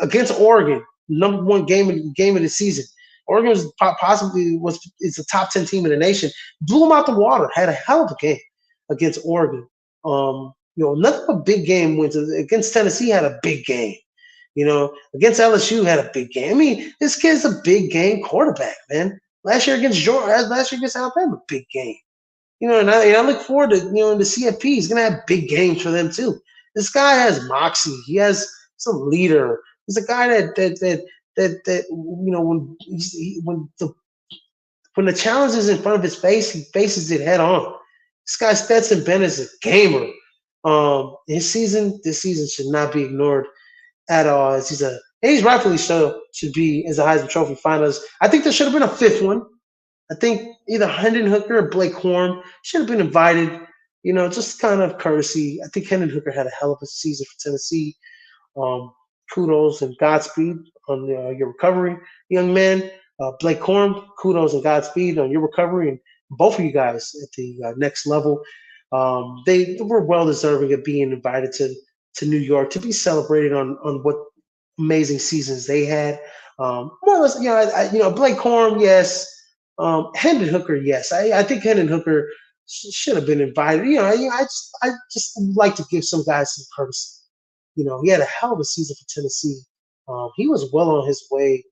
against Oregon, number 1 game of the season. Oregon is a top 10 team in the nation. Blew him out the water. Had a hell of a game against Oregon. Nothing but big game wins. Against Tennessee, had a big game. Against LSU, had a big game. I mean, this kid's a big game quarterback, man. Last year against Alabama, big game. And I look forward to, in the CFP, he's going to have big games for them too. This guy has moxie. He's a leader. He's a guy that when the challenge is in front of his face, he faces it head on. This guy Stetson Bennett is a gamer. This season should not be ignored at all. As he's rightfully so should be as a Heisman Trophy finalist. I think there should have been a 5th one. I think either Hendon Hooker or Blake Horn should have been invited. Just kind of courtesy. I think Hendon Hooker had a hell of a season for Tennessee. Kudos and Godspeed on your recovery, young man. Blake Horn, kudos and Godspeed on your recovery, and both of you guys at the next level. They were well deserving of being invited to New York to be celebrated on what amazing seasons they had. More or less, Blake Corum, yes. Hendon Hooker, yes. I think Hendon Hooker should have been invited. I just like to give some guys some courtesy. He had a hell of a season for Tennessee. He was well on his way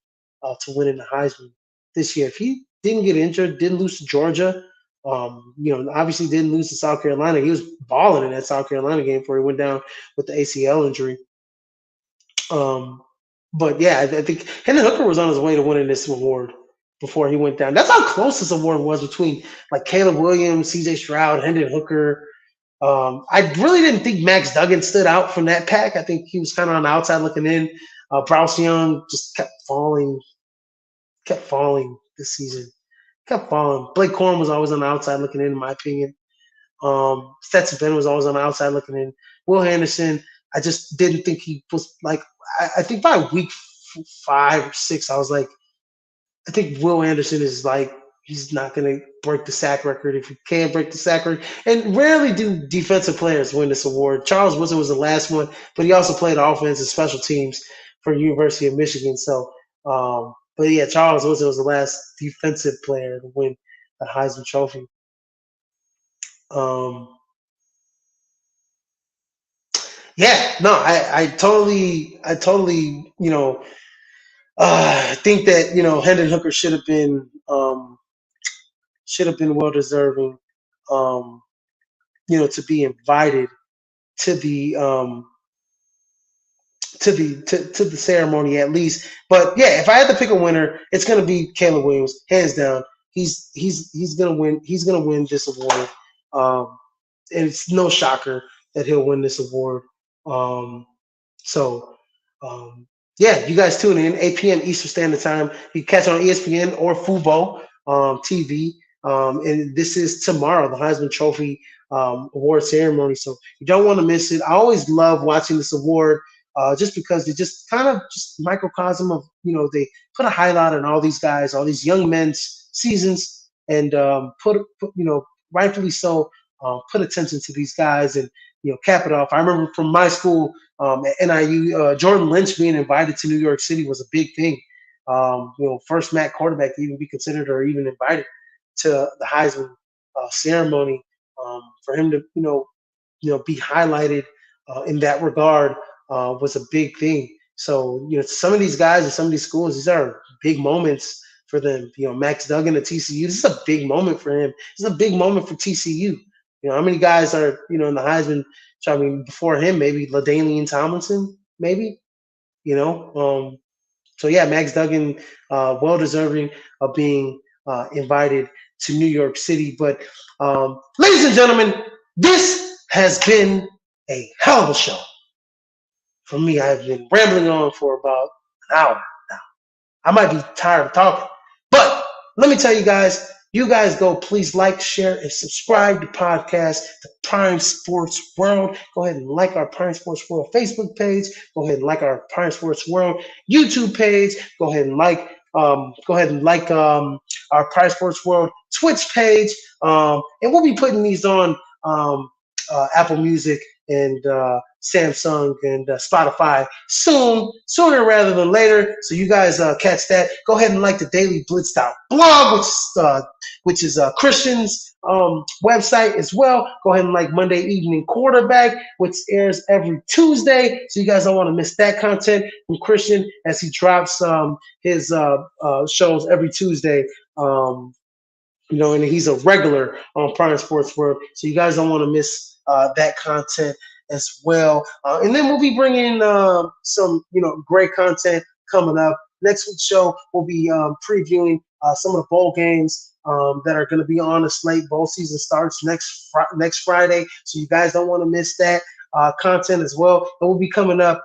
to winning the Heisman this year. If he didn't get injured, didn't lose to Georgia, obviously didn't lose to South Carolina. He was balling in that South Carolina game before he went down with the ACL injury. Um, but yeah, I think Hendon Hooker was on his way to winning this award before he went down. That's how close this award was between like Caleb Williams, C.J. Stroud, Hendon Hooker. I really didn't think Max Duggan stood out from that pack. I think he was kind of on the outside looking in. Bryce Young just kept falling this season, kept falling. Blake Corum was always on the outside looking in my opinion. Stetson Bennett was always on the outside looking in. Will Anderson, I just didn't think he was like. I think by week 5 or 6, I was like, I think Will Anderson is like he's not going to break the sack record if he can't break the sack record. And rarely do defensive players win this award. Charles Woodson was the last one, but he also played offense and special teams for University of Michigan. So, but yeah, Charles Woodson was the last defensive player to win the Heisman Trophy. Um, yeah, no, I totally, I think that Hendon Hooker should have been well deserving, um, to be invited to the to the ceremony at least. But yeah, if I had to pick a winner, it's gonna be Caleb Williams, hands down. He's gonna win. He's gonna win this award, um, and it's no shocker that he'll win this award. Um, so, um, yeah, you guys tune in 8 p.m. Eastern Standard Time. You can catch it on ESPN or Fubo TV. And this is tomorrow, the Heisman Trophy award ceremony. So you don't want to miss it. I always love watching this award just because it just kind of just microcosm of, they put a highlight on all these guys, all these young men's seasons, and put rightfully so, put attention to these guys and, cap it off. I remember from my school at NIU, Jordan Lynch being invited to New York City was a big thing. First MAC quarterback to even be considered or even invited to the Heisman ceremony. For him to be highlighted in that regard was a big thing. So some of these guys and some of these schools, these are big moments for them. Max Duggan at TCU, this is a big moment for him. This is a big moment for TCU. How many guys are in the Heisman? I mean, before him, maybe LaDainian Tomlinson, maybe. So yeah, Max Duggan, well deserving of being invited to New York City. But ladies and gentlemen, this has been a hell of a show. For me, I've been rambling on for about an hour now. I might be tired of talking, but let me tell you guys go please like, share, and subscribe to podcast, The Prime Sports World. Go ahead and like our Prime Sports World Facebook page. Go ahead and like our Prime Sports World YouTube page. Go ahead and like our Prime Sports World Twitch page. And we'll be putting these on Apple Music and Samsung and Spotify sooner rather than later. So you guys catch that. Go ahead and like the Daily Blitzed Out blog, which is Christian's website as well. Go ahead and like Monday Evening Quarterback, which airs every Tuesday. So you guys don't want to miss that content from Christian as he drops his shows every Tuesday. And he's a regular on Prime Sports World. So you guys don't want to miss that content as well. And then we'll be bringing some, great content coming up. Next week's show, we'll be previewing some of the bowl games that are going to be on the slate. Bowl season starts next Friday. So you guys don't want to miss that content as well. And we'll be coming up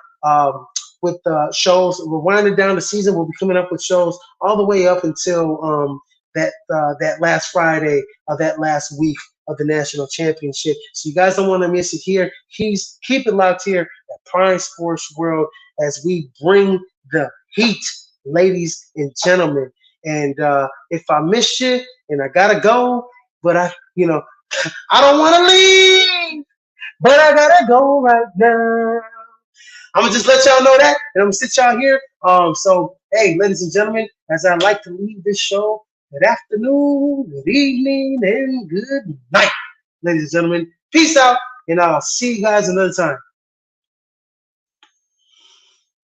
with shows. We're winding down the season. We'll be coming up with shows all the way up until that last Friday of that last week of the national championship. So you guys don't want to miss it here. Keep it locked here at Prime Sports World as we bring the heat, ladies and gentlemen. And if I miss you and I gotta go, but I don't want to leave, but I gotta go right now. I'm gonna just let y'all know that, and I'm gonna sit y'all here. So hey, ladies and gentlemen, as I like to leave this show, good afternoon, good evening, and good night, ladies and gentlemen. Peace out, and I'll see you guys another time.